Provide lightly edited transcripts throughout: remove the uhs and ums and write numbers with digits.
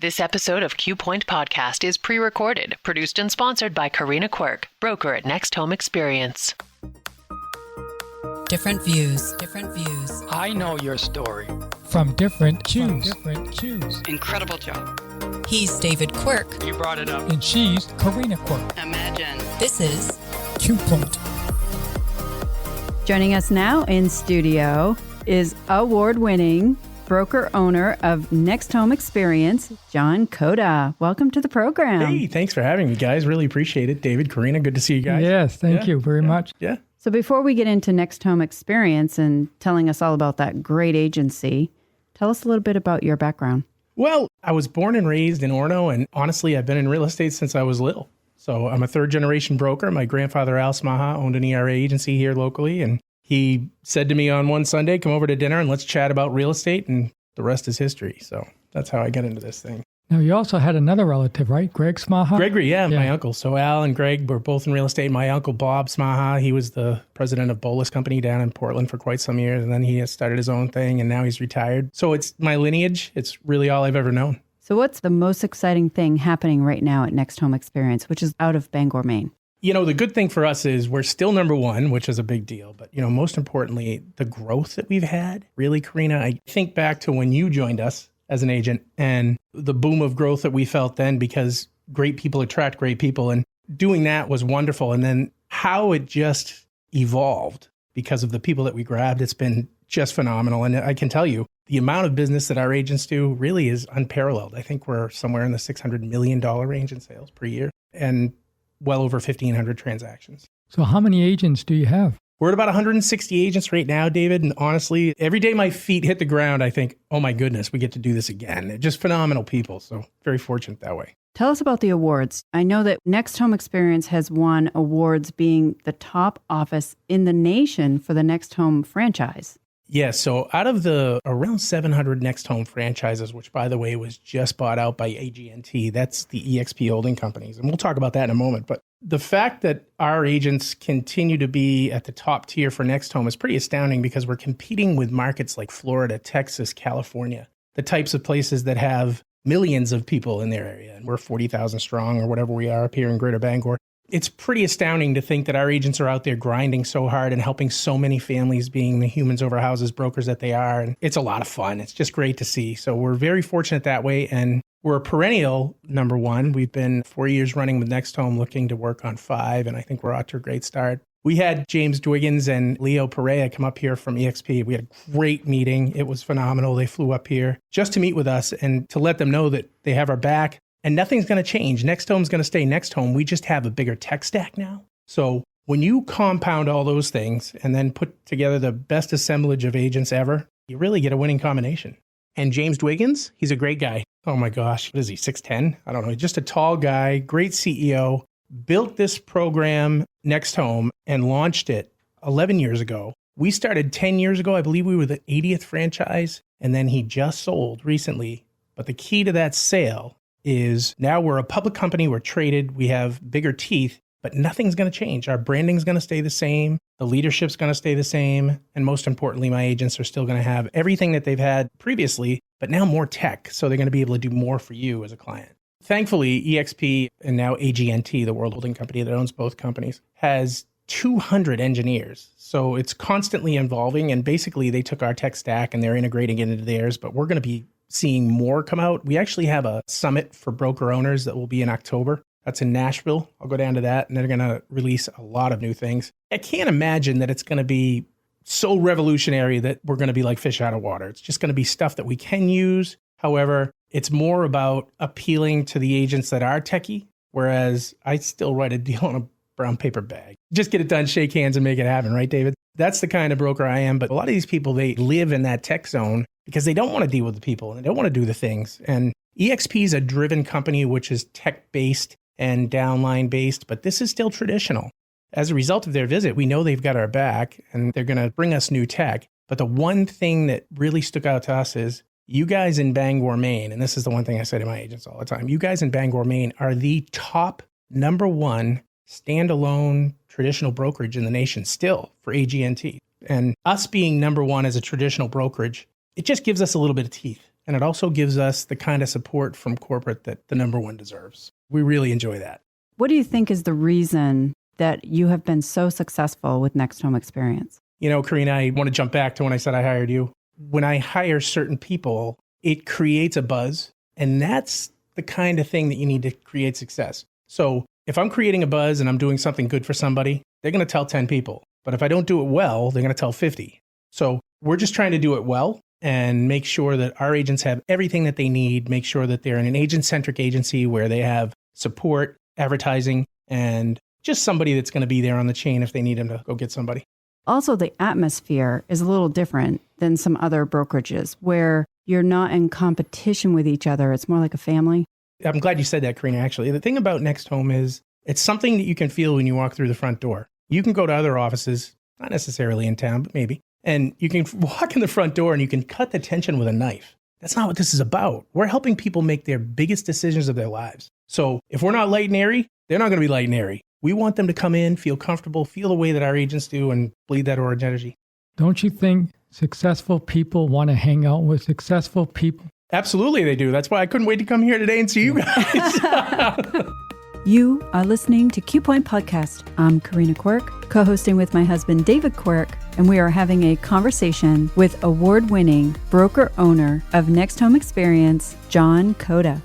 This episode of Q Point Podcast is pre-recorded, produced and sponsored by Karina Quirk, broker at NextHome Experience. Different views. I know your story. From different cues. Incredible job. He's David Quirk. You brought it up. And she's Karina Quirk. Imagine. This is Q Point. Joining us now in studio is award-winning broker owner of NextHome Experience, Jon Cota. Welcome to the program. Hey, thanks for having me, guys. Really appreciate it. David, Karina, good to see you guys. Yes, thank you very much. Yeah. So before we get into NextHome Experience and telling us all about that great agency, tell us a little bit about your background. Well, I was born and raised in Orono, and honestly, I've been in real estate since I was little. So I'm a third-generation broker. My grandfather, Al Smaha, owned an ERA agency here locally, and he said to me on one Sunday, come over to dinner and let's chat about real estate, and the rest is history. So that's how I got into this thing. Now, you also had another relative, right? Greg Smaha? Gregory, my uncle. So Al and Greg were both in real estate. My uncle, Bob Smaha, he was the president of Bolus Company down in Portland for quite some years, and then he has started his own thing, and now he's retired. So it's my lineage. It's really all I've ever known. So what's the most exciting thing happening right now at NextHome Experience, which is out of Bangor, Maine? You know, the good thing for us is we're still number one, which is a big deal. But, you know, most importantly, the growth that we've had, really, Karina, I think back to when you joined us as an agent and the boom of growth that we felt then, because great people attract great people. And doing that was wonderful. And then how it just evolved because of the people that we grabbed, it's been just phenomenal. And I can tell you, the amount of business that our agents do really is unparalleled. I think we're somewhere in the $600 million range in sales per year and well over 1,500 transactions. So how many agents do you have? We're at about 160 agents right now, David. And honestly, every day my feet hit the ground, I think, oh my goodness, we get to do this again. They're just phenomenal people. So very fortunate that way. Tell us about the awards. I know that NextHome Experience has won awards being the top office in the nation for the NextHome franchise. Yes. So out of the around 700 NextHome franchises, which by the way was just bought out by AGNT, that's the EXP holding companies. And we'll talk about that in a moment. But the fact that our agents continue to be at the top tier for NextHome is pretty astounding because we're competing with markets like Florida, Texas, California, the types of places that have millions of people in their area. And we're 40,000 strong or whatever we are up here in Greater Bangor. It's pretty astounding to think that our agents are out there grinding so hard and helping so many families, being the humans over houses brokers that they are. And it's a lot of fun. It's just great to see. So we're very fortunate that way. And we're a perennial number one. We've been 4 years running with NextHome, looking to work on 5. And I think we're off to a great start. We had James Dwiggins and Leo Perea come up here from EXP. We had a great meeting. It was phenomenal. They flew up here just to meet with us and to let them know that they have our back. And nothing's going to change. NextHome's going to stay NextHome. We just have a bigger tech stack now. So when you compound all those things and then put together the best assemblage of agents ever, you really get a winning combination. And James Dwiggins, he's a great guy. Oh my gosh, what is he, 6'10"? I don't know. Just a tall guy, great CEO, built this program, NextHome, and launched it 11 years ago. We started 10 years ago. I believe we were the 80th franchise. And then he just sold recently. But the key to that sale is now we're a public company, we're traded, we have bigger teeth, but nothing's going to change. Our branding's going to stay the same. The leadership's going to stay the same. And most importantly, my agents are still going to have everything that they've had previously, but now more tech. So they're going to be able to do more for you as a client. Thankfully, EXP and now AGNT, the world holding company that owns both companies, has 200 engineers. So it's constantly evolving. And basically, they took our tech stack and they're integrating it into theirs, but we're going to be seeing more come out. We actually have a summit for broker owners that will be in October. That's in Nashville. I'll go down to that, and they're going to release a lot of new things. I can't imagine that it's going to be so revolutionary that we're going to be like fish out of water. It's just going to be stuff that we can use. However, it's more about appealing to the agents that are techie, whereas I still write a deal on a brown paper bag. Just get it done, shake hands, and make it happen, right, David? That's the kind of broker I am. But a lot of these people, they live in that tech zone because they don't want to deal with the people and they don't want to do the things. And EXP is a driven company, which is tech-based and downline-based, but this is still traditional. As a result of their visit, we know they've got our back and they're going to bring us new tech. But the one thing that really stuck out to us is you guys in Bangor, Maine, and this is the one thing I say to my agents all the time, you guys in Bangor, Maine are the top number one standalone traditional brokerage in the nation still for AGNT. And us being number one as a traditional brokerage, it just gives us a little bit of teeth. And it also gives us the kind of support from corporate that the number one deserves. We really enjoy that. What do you think is the reason that you have been so successful with NextHome Experience? You know, Karina, I want to jump back to when I said I hired you. When I hire certain people, it creates a buzz. And that's the kind of thing that you need to create success. So if I'm creating a buzz and I'm doing something good for somebody, they're going to tell 10 people. But if I don't do it well, they're going to tell 50. So we're just trying to do it well and make sure that our agents have everything that they need, make sure that they're in an agent-centric agency where they have support, advertising, and just somebody that's going to be there on the chain if they need them to go get somebody. Also, the atmosphere is a little different than some other brokerages where you're not in competition with each other. It's more like a family. I'm glad you said that, Karina, actually. The thing about NextHome is it's something that you can feel when you walk through the front door. You can go to other offices, not necessarily in town, but maybe, and you can walk in the front door and you can cut the tension with a knife. That's not what this is about. We're helping people make their biggest decisions of their lives. So if we're not light and airy, they're not going to be light and airy. We want them to come in, feel comfortable, feel the way that our agents do, and bleed that orange energy. Don't you think successful people want to hang out with successful people? Absolutely they do. That's why I couldn't wait to come here today and see you guys. You are listening to Q Point Podcast. I'm Karina Quirk, co-hosting with my husband, David Quirk, and we are having a conversation with award-winning broker owner of NextHome Experience, Jon Cota.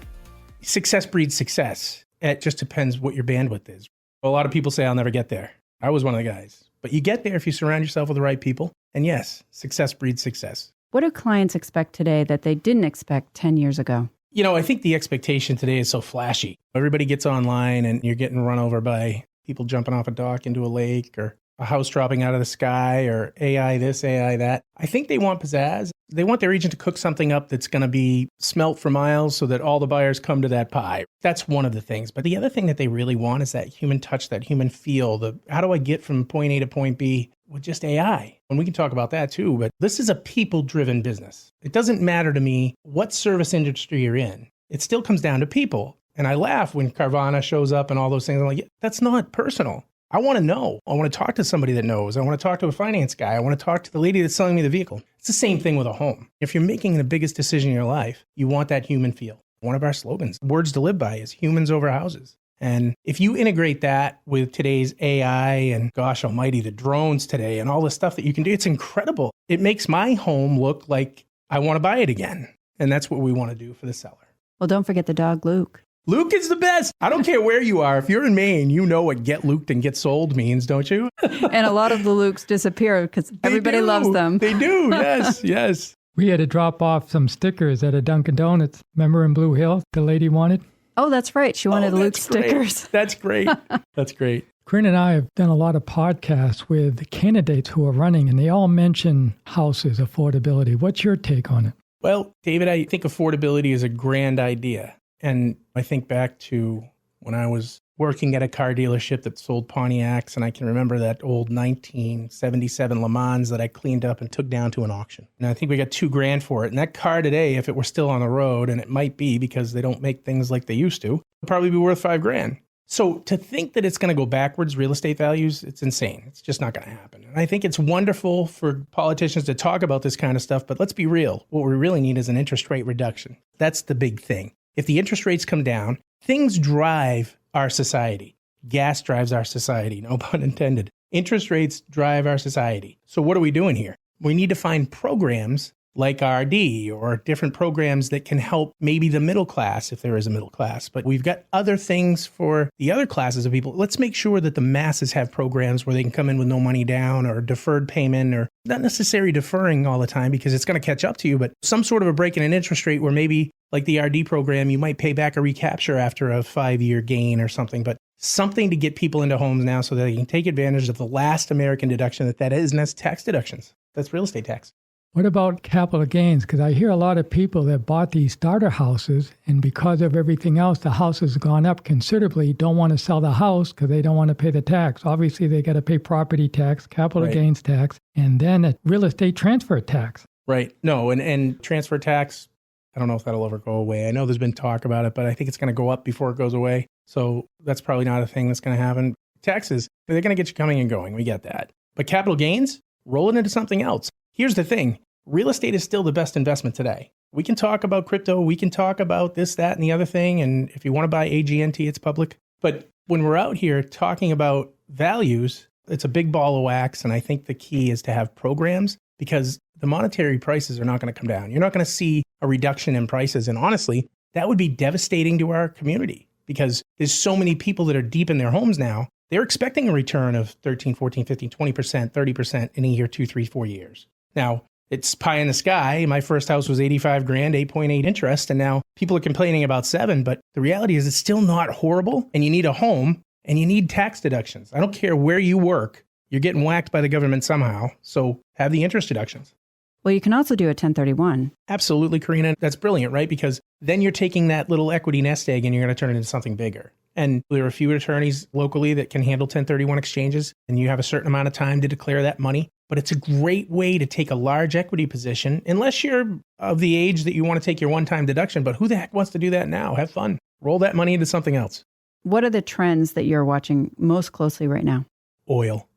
Success breeds success. It just depends what your bandwidth is. A lot of people say, I'll never get there. I was one of the guys. But you get there if you surround yourself with the right people. And yes, success breeds success. What do clients expect today that they didn't expect 10 years ago? You know, I think the expectation today is so flashy. Everybody gets online and you're getting run over by people jumping off a dock into a lake or a house dropping out of the sky or AI this, AI that. I think they want pizzazz. They want their agent to cook something up that's going to be smelt for miles so that all the buyers come to that pie. That's one of the things. But the other thing that they really want is that human touch, that human feel. How do I get from point A to point B with just AI? And we can talk about that too. But this is a people-driven business. It doesn't matter to me what service industry you're in. It still comes down to people. And I laugh when Carvana shows up and all those things. I'm like, that's not personal. I want to know. I want to talk to somebody that knows. I want to talk to a finance guy. I want to talk to the lady that's selling me the vehicle. It's the same thing with a home. If you're making the biggest decision in your life, you want that human feel. One of our slogans, words to live by, is humans over houses. And if you integrate that with today's AI and gosh almighty, the drones today and all the stuff that you can do, it's incredible. It makes my home look like I want to buy it again. And that's what we want to do for the seller. Well, don't forget the dog, Luke. Luke is the best. I don't care where you are. If you're in Maine, you know what get Luked and get sold means, don't you? And a lot of the Lukes disappear because everybody loves them. They do. Yes, yes. We had to drop off some stickers at a Dunkin' Donuts. Remember in Blue Hill, the lady wanted? Oh, that's right. She wanted Luke stickers. That's great. That's great. Corinne and I have done a lot of podcasts with candidates who are running, and they all mention houses, affordability. What's your take on it? Well, David, I think affordability is a grand idea. And I think back to when I was working at a car dealership that sold Pontiacs, and I can remember that old 1977 Le Mans that I cleaned up and took down to an auction. And I think we got $2,000 for it. And that car today, if it were still on the road, and it might be because they don't make things like they used to, would probably be worth $5,000. So to think that it's going to go backwards, real estate values, it's insane. It's just not going to happen. And I think it's wonderful for politicians to talk about this kind of stuff, but let's be real. What we really need is an interest rate reduction. That's the big thing. If the interest rates come down, things drive our society. Gas drives our society, no pun intended. Interest rates drive our society. So what are we doing here? We need to find programs like RD or different programs that can help maybe the middle class, if there is a middle class. But we've got other things for the other classes of people. Let's make sure that the masses have programs where they can come in with no money down or deferred payment, or not necessarily deferring all the time because it's going to catch up to you, but some sort of a break in an interest rate where maybe like the RD program, you might pay back a recapture after a 5-year gain or something, but something to get people into homes now so that they can take advantage of the last American deduction that is, and that's tax deductions. That's real estate tax. What about capital gains? Because I hear a lot of people that bought these starter houses, and because of everything else, the house has gone up considerably, don't want to sell the house because they don't want to pay the tax. Obviously, they got to pay property tax, capital gains tax, and then a real estate transfer tax. Right. No, and transfer tax, I don't know if that'll ever go away. I know there's been talk about it, but I think it's going to go up before it goes away. So that's probably not a thing that's going to happen. Taxes, they're going to get you coming and going. We get that. But capital gains, roll it into something else. Here's the thing. Real estate is still the best investment today. We can talk about crypto. We can talk about this, that, and the other thing. And if you want to buy AGNT, it's public. But when we're out here talking about values, it's a big ball of wax. And I think the key is to have programs because the monetary prices are not going to come down. You're not going to see a reduction in prices. And honestly, that would be devastating to our community because there's so many people that are deep in their homes now. They're expecting a return of 13, 14, 15, 20%, 30% in a year, 2, 3, 4 years. Now, it's pie in the sky. My first house was 85 grand, 8.8 interest. And now people are complaining about 7. But the reality is it's still not horrible. And you need a home and you need tax deductions. I don't care where you work. You're getting whacked by the government somehow. So have the interest deductions. Well, you can also do a 1031. Absolutely, Karina. That's brilliant, right? Because then you're taking that little equity nest egg and you're going to turn it into something bigger. And there are a few attorneys locally that can handle 1031 exchanges, and you have a certain amount of time to declare that money. But it's a great way to take a large equity position, unless you're of the age that you want to take your one-time deduction. But who the heck wants to do that now? Have fun. Roll that money into something else. What are the trends that you're watching most closely right now? Oil.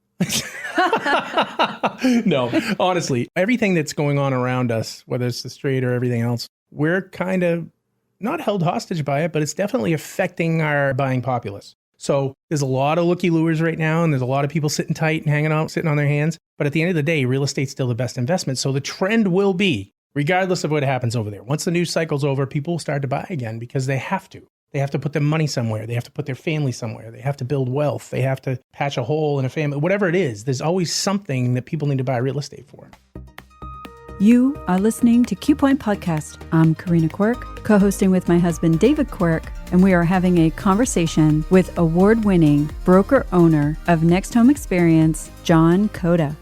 No, honestly, everything that's going on around us, whether it's the strait or everything else, we're kind of not held hostage by it, but it's definitely affecting our buying populace. So there's a lot of looky-loos right now, and there's a lot of people sitting tight and hanging out, sitting on their hands. But at the end of the day, real estate's still the best investment. So the trend will be, regardless of what happens over there, once the news cycle's over, people will start to buy again because they have to. They have to put their money somewhere. They have to put their family somewhere. They have to build wealth. They have to patch a hole in a family. Whatever it is, there's always something that people need to buy real estate for. You are listening to Q Point Podcast. I'm Karina Quirk, co-hosting with my husband, David Quirk, and we are having a conversation with award-winning broker-owner of NextHome Experience, Jon Cota.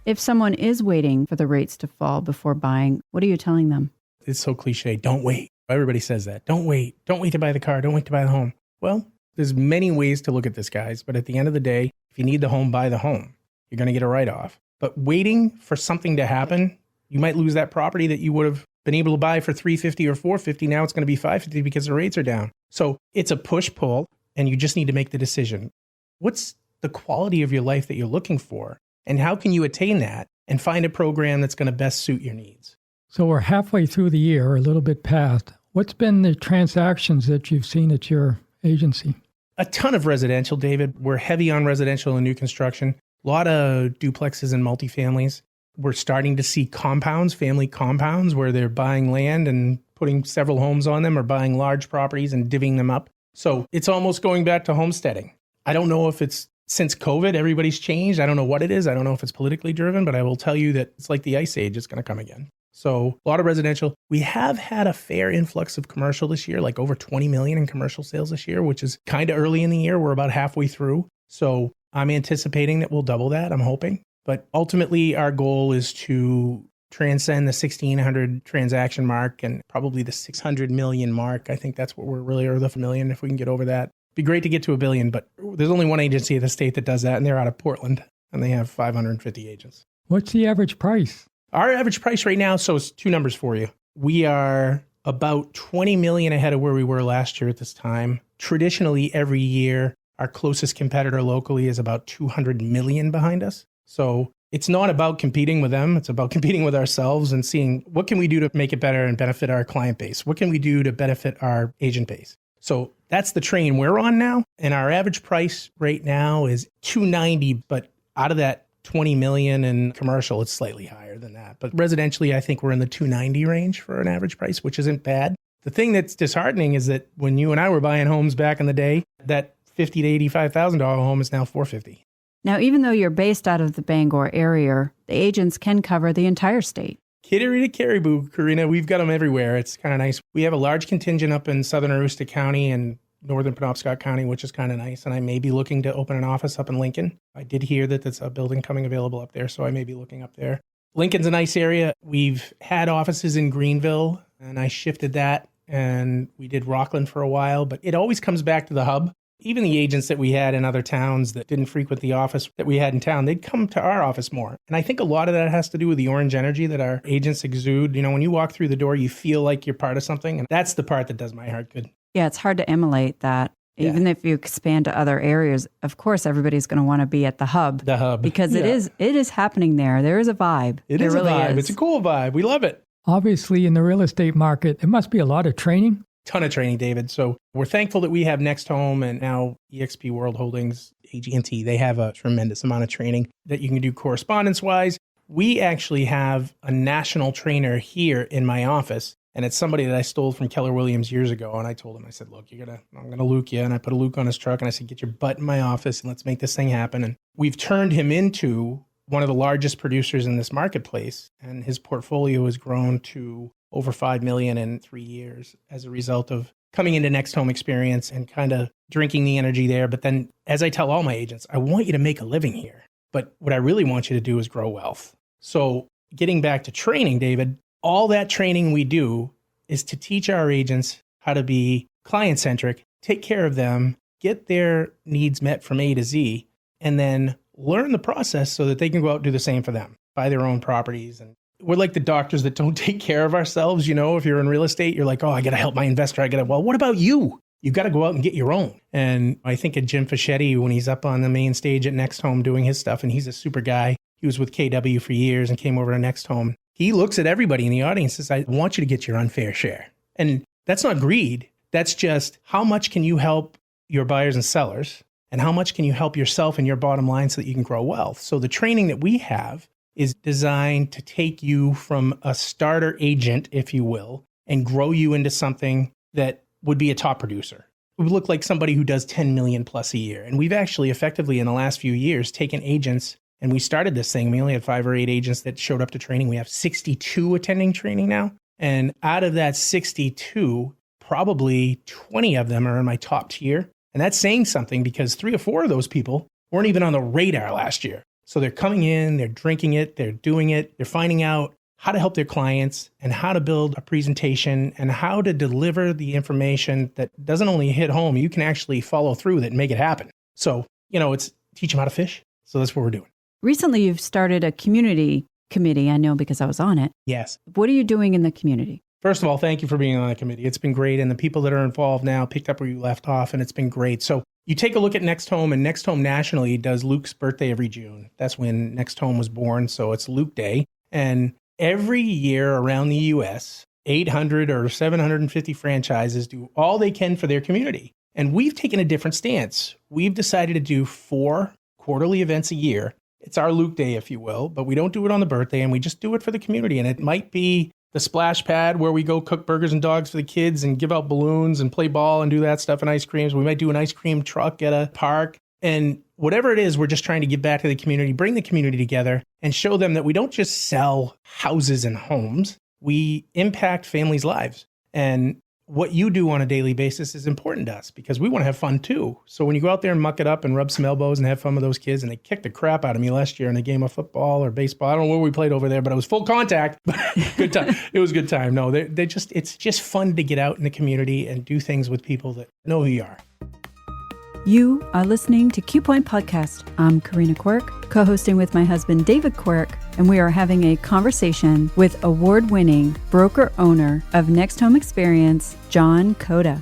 If someone is waiting for the rates to fall before buying, what are you telling them? It's so cliche. Don't wait. Everybody says that. Don't wait. Don't wait to buy the car. Don't wait to buy the home. Well, there's many ways to look at this, guys. But at the end of the day, if you need the home, buy the home. You're going to get a write-off. But waiting for something to happen, you might lose that property that you would have been able to buy for $350 or $450. Now it's going to be $550 because the rates are down. So it's a push-pull, and you just need to make the decision. What's the quality of your life that you're looking for? And how can you attain that and find a program that's going to best suit your needs? So we're halfway through the year, a little bit past. What's been the transactions that you've seen at your agency? A ton of residential, David. We're heavy on residential and new construction. A lot of duplexes and multifamilies. We're starting to see compounds, family compounds, where they're buying land and putting several homes on them or buying large properties and divvying them up. So it's almost going back to homesteading. I don't know if it's since COVID, everybody's changed. I don't know what it is. I don't know if it's politically driven, but I will tell you that it's like the ice age. It's going to come again. So a lot of residential. We have had a fair influx of commercial this year, like over 20 million in commercial sales this year, which is kind of early in the year. We're about halfway through. So I'm anticipating that we'll double that. I'm hoping. But ultimately, our goal is to transcend the 1,600 transaction mark and probably the 600 million mark. I think that's what we're really, or the million, if we can get over that. It'd be great to get to $1 billion, but there's only one agency in the state that does that, and they're out of Portland, and they have 550 agents. What's the average price? Our average price right now, so it's two numbers for you. We are about 20 million ahead of where we were last year at this time. Traditionally, every year, our closest competitor locally is about 200 million behind us. So it's not about competing with them. It's about competing with ourselves and seeing what can we do to make it better and benefit our client base? What can we do to benefit our agent base? So that's the train we're on now. And our average price right now is $290, but out of that 20 million in commercial, it's slightly higher than that. But residentially, I think we're in the 290 range for an average price, which isn't bad. The thing that's disheartening is that when you and I were buying homes back in the day, that $50,000 to $85,000 home is now $450,000. Now, even though you're based out of the Bangor area, the agents can cover the entire state. Kittery to Caribou, Karina, we've got them everywhere. It's kind of nice. We have a large contingent up in southern Aroostook County and northern Penobscot County, which is kind of nice. And I may be looking to open an office up in Lincoln. I did hear that there's a building coming available up there, so I may be looking up there. Lincoln's a nice area. We've had offices in Greenville, and I shifted that, and we did Rockland for a while, but it always comes back to the hub. Even the agents that we had in other towns that didn't frequent the office that we had in town, they'd come to our office more. And I think a lot of that has to do with the orange energy that our agents exude. You know, when you walk through the door, you feel like you're part of something. And that's the part that does my heart good. Yeah, it's hard to emulate that. Yeah. Even if you expand to other areas, of course, everybody's going to want to be at the hub. The hub. Because it is happening there. There is a vibe. It is really a vibe. It's a cool vibe. We love it. Obviously, in the real estate market, there must be a lot of training. Ton of training, David. So we're thankful that we have NextHome and now eXp World Holdings, AGNT. They have a tremendous amount of training that you can do correspondence-wise. We actually have a national trainer here in my office, and it's somebody that I stole from Keller Williams years ago. And I told him, I said, look, I'm going to Luke you. And I put a Luke on his truck and I said, get your butt in my office and let's make this thing happen. And we've turned him into one of the largest producers in this marketplace. And his portfolio has grown to over $5 million in 3 years as a result of coming into NextHome Experience and kind of drinking the energy there. But then, as I tell all my agents, I want you to make a living here. But what I really want you to do is grow wealth. So getting back to training, David, all that training we do is to teach our agents how to be client-centric, take care of them, get their needs met from A to Z, and then learn the process so that they can go out and do the same for them, buy their own properties. And we're like the doctors that don't take care of ourselves. You know, if you're in real estate, you're like, oh, I got to help my investor. Well, what about you? You've got to go out and get your own. And I think of Jim Fischetti when he's up on the main stage at NextHome doing his stuff, and he's a super guy. He was with KW for years and came over to NextHome. He looks at everybody in the audience and says, I want you to get your unfair share. And that's not greed. That's just how much can you help your buyers and sellers, and how much can you help yourself and your bottom line so that you can grow wealth. So the training that we have is designed to take you from a starter agent, if you will, and grow you into something that would be a top producer. It would look like somebody who does 10 million plus a year. And we've actually effectively in the last few years taken agents, and we started this thing. We only had 5 or 8 agents that showed up to training. We have 62 attending training now. And out of that 62, probably 20 of them are in my top tier. And that's saying something because 3 or 4 of those people weren't even on the radar last year. So they're coming in, they're drinking it, they're doing it, they're finding out how to help their clients and how to build a presentation and how to deliver the information that doesn't only hit home, you can actually follow through with it and make it happen. So, it's teach them how to fish. So that's what we're doing. Recently, you've started a community committee. I know because I was on it. Yes. What are you doing in the community? First of all, thank you for being on the committee. It's been great. And the people that are involved now picked up where you left off, and it's been great. So you take a look at NextHome, and NextHome nationally does Luke's birthday every June. That's when NextHome was born. So it's Luke Day. And every year around the U.S., 800 or 750 franchises do all they can for their community. And we've taken a different stance. We've decided to do 4 quarterly events a year. It's our Luke Day, if you will, but we don't do it on the birthday, and we just do it for the community. And it might be the splash pad where we go cook burgers and dogs for the kids and give out balloons and play ball and do that stuff and ice creams. We might do an ice cream truck at a park. And whatever it is, we're just trying to give back to the community, bring the community together and show them that we don't just sell houses and homes. We impact families' lives. And what you do on a daily basis is important to us because we want to have fun too. So when you go out there and muck it up and rub some elbows and have fun with those kids, and they kicked the crap out of me last year in a game of football or baseball. I don't know where we played over there, but it was full contact. Good time. It was a good time. No, it's just fun to get out in the community and do things with people that know who you are. You are listening to Q Point Podcast. I'm Karina Quirk, co-hosting with my husband, David Quirk, and we are having a conversation with award-winning broker owner of NextHome Experience, Jon Cota.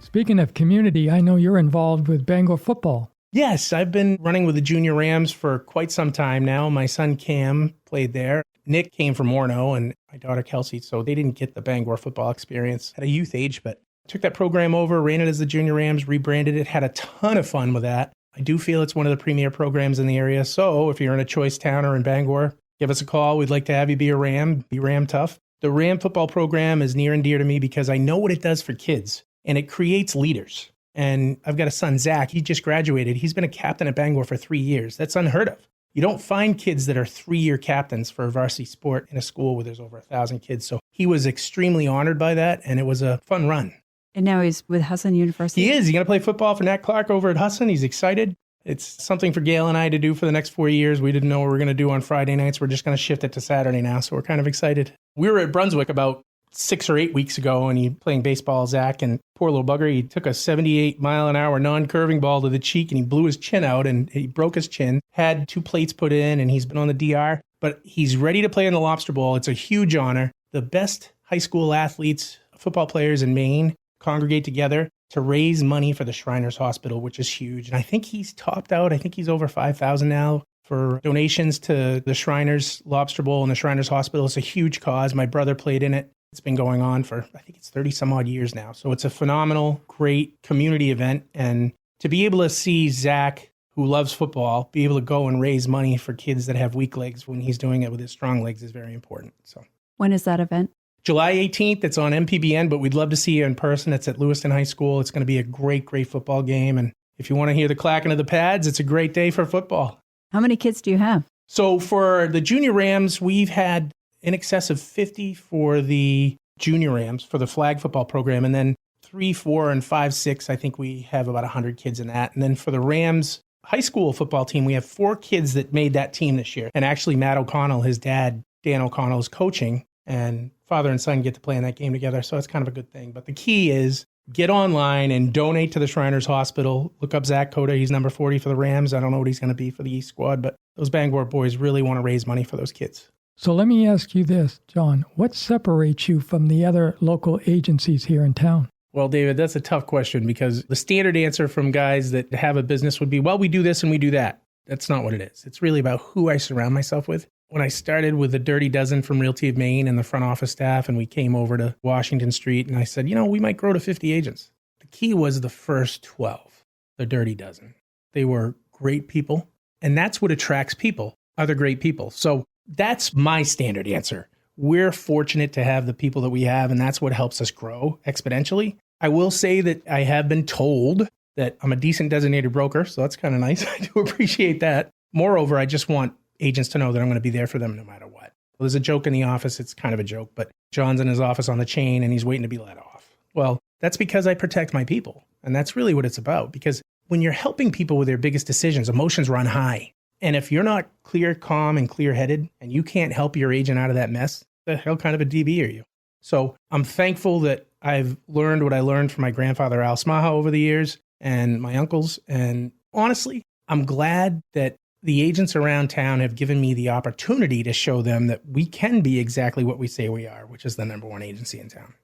Speaking of community, I know you're involved with Bangor football. Yes, I've been running with the Junior Rams for quite some time now. My son Cam played there. Nick came from Morno and my daughter Kelsey, so they didn't get the Bangor football experience at a youth age, but took that program over, ran it as the Junior Rams, rebranded it, had a ton of fun with that. I do feel it's one of the premier programs in the area. So if you're in a choice town or in Bangor, give us a call. We'd like to have you be a Ram, be Ram tough. The Ram football program is near and dear to me because I know what it does for kids, and it creates leaders. And I've got a son, Zach. He just graduated. He's been a captain at Bangor for 3 years. That's unheard of. You don't find kids that are 3-year captains for a varsity sport in a school where there's over 1,000 kids. So he was extremely honored by that, and it was a fun run. And now he's with Husson University? He is. He's going to play football for Nat Clark over at Husson. He's excited. It's something for Gail and I to do for the next 4 years. We didn't know what we were going to do on Friday nights. We're just going to shift it to Saturday now, so we're kind of excited. We were at Brunswick about 6 or 8 weeks ago, and he playing baseball, Zach, and poor little bugger, he took a 78-mile-an-hour non-curving ball to the cheek, and he blew his chin out, and he broke his chin, had 2 plates put in, and he's been on the DR. But he's ready to play in the Lobster Bowl. It's a huge honor. The best high school athletes, football players in Maine, congregate together to raise money for the Shriners Hospital, which is huge. And I think he's topped out. I think he's over 5,000 now for donations to the Shriners Lobster Bowl and the Shriners Hospital. It's a huge cause. My brother played in it. It's been going on for, I think it's 30 some odd years now. So it's a phenomenal, great community event. And to be able to see Zach, who loves football, be able to go and raise money for kids that have weak legs when he's doing it with his strong legs is very important. So when is that event? July 18th. It's on MPBN, but we'd love to see you in person. It's at Lewiston High School. It's going to be a great, great football game. And if you want to hear the clacking of the pads, it's a great day for football. How many kids do you have? So for the junior Rams, we've had in excess of 50 for the junior Rams for the flag football program. And then 3, 4, and 5, 6, I think we have about 100 kids in that. And then for the Rams high school football team, we have 4 kids that made that team this year. And actually, Matt O'Connell, his dad, Dan O'Connell, is coaching, and father and son get to play in that game together. So it's kind of a good thing. But the key is get online and donate to the Shriners Hospital. Look up Zach Cota. He's number 40 for the Rams. I don't know what he's going to be for the East squad, but those Bangor boys really want to raise money for those kids. So let me ask you this, John. What separates you from the other local agencies here in town? Well, David, that's a tough question because the standard answer from guys that have a business would be, well, we do this and we do that. That's not what it is. It's really about who I surround myself with. When I started with the Dirty Dozen from Realty of Maine and the front office staff, and we came over to Washington Street, and I said, we might grow to 50 agents. The key was the first 12, the Dirty Dozen. They were great people, and that's what attracts people, other great people. So that's my standard answer. We're fortunate to have the people that we have, and that's what helps us grow exponentially. I will say that I have been told that I'm a decent designated broker, so that's kind of nice. I do appreciate that. Moreover, I just want agents to know that I'm going to be there for them no matter what. Well, there's a joke in the office. It's kind of a joke, but John's in his office on the chain, and he's waiting to be let off. Well, that's because I protect my people, and that's really what it's about, because when you're helping people with their biggest decisions, emotions run high. And if you're not clear, calm, and clear-headed, and you can't help your agent out of that mess, the hell kind of a DB are you? So I'm thankful that I've learned what I learned from my grandfather, Al Smaha, over the years, and my uncles. And honestly, I'm glad that the agents around town have given me the opportunity to show them that we can be exactly what we say we are, which is the number one agency in town.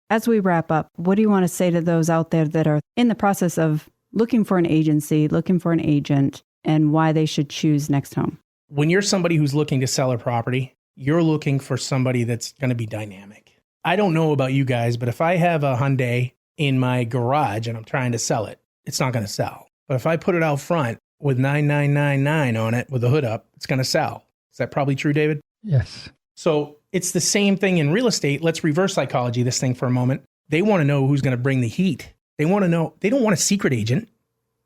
As we wrap up, what do you want to say to those out there that are in the process of looking for an agency, looking for an agent, and why they should choose NextHome? When you're somebody who's looking to sell a property, you're looking for somebody that's going to be dynamic. I don't know about you guys, but if I have a Hyundai in my garage and I'm trying to sell it, it's not going to sell. But if I put it out front with 9999 on it with the hood up, it's going to sell. Is that probably true, David? Yes. So it's the same thing in real estate. Let's reverse psychology this thing for a moment. They want to know who's going to bring the heat. They want to know. They don't want a secret agent.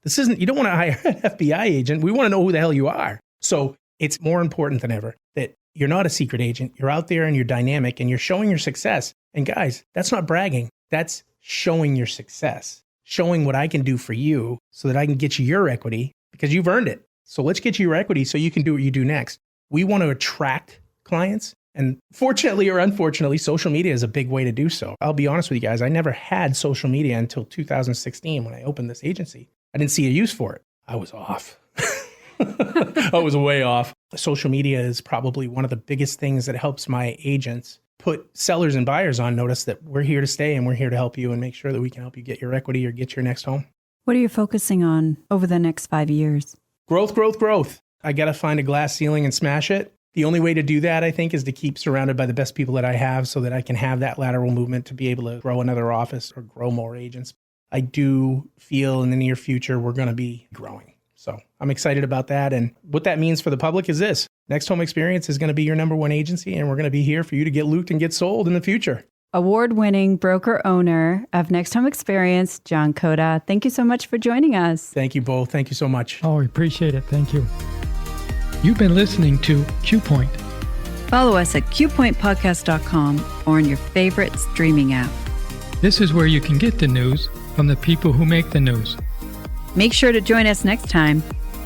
You don't want to hire an FBI agent. We want to know who the hell you are. So it's more important than ever that you're not a secret agent. You're out there and you're dynamic and you're showing your success. And guys, that's not bragging. That's showing your success, showing what I can do for you so that I can get you your equity because you've earned it. So let's get you your equity so you can do what you do next. We want to attract clients. And fortunately or unfortunately, social media is a big way to do so. I'll be honest with you guys. I never had social media until 2016 when I opened this agency. I didn't see a use for it. I was off. I was way off. Social media is probably one of the biggest things that helps my agents put sellers and buyers on notice that we're here to stay and we're here to help you and make sure that we can help you get your equity or get your next home. What are you focusing on over the next 5 years? Growth, growth, growth. I got to find a glass ceiling and smash it. The only way to do that, I think, is to keep surrounded by the best people that I have so that I can have that lateral movement to be able to grow another office or grow more agents. I do feel in the near future we're going to be growing. So I'm excited about that. And what that means for the public is this. NextHome Experience is going to be your number one agency, and we're going to be here for you to get looped and get sold in the future. Award-winning broker owner of NextHome Experience, Jon Cota. Thank you so much for joining us. Thank you both. Thank you so much. Oh, we appreciate it. Thank you. You've been listening to Q Point. Follow us at qpointpodcast.com or on your favorite streaming app. This is where you can get the news from the people who make the news. Make sure to join us next time.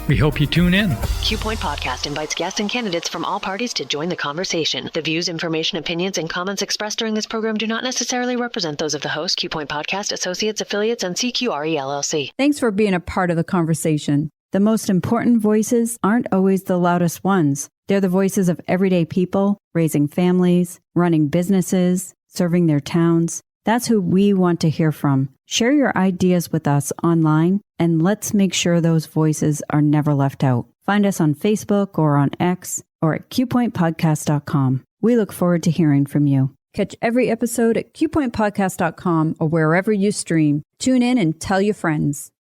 We hope you tune in. Q Point Podcast invites guests and candidates from all parties to join the conversation. The views, information, opinions, and comments expressed during this program do not necessarily represent those of the host, Q Point Podcast, associates, affiliates, and CQRE LLC. Thanks for being a part of the conversation. The most important voices aren't always the loudest ones. They're the voices of everyday people, raising families, running businesses, serving their towns. That's who we want to hear from. Share your ideas with us online, and let's make sure those voices are never left out. Find us on Facebook or on X or at qpointpodcast.com. We look forward to hearing from you. Catch every episode at qpointpodcast.com or wherever you stream. Tune in and tell your friends.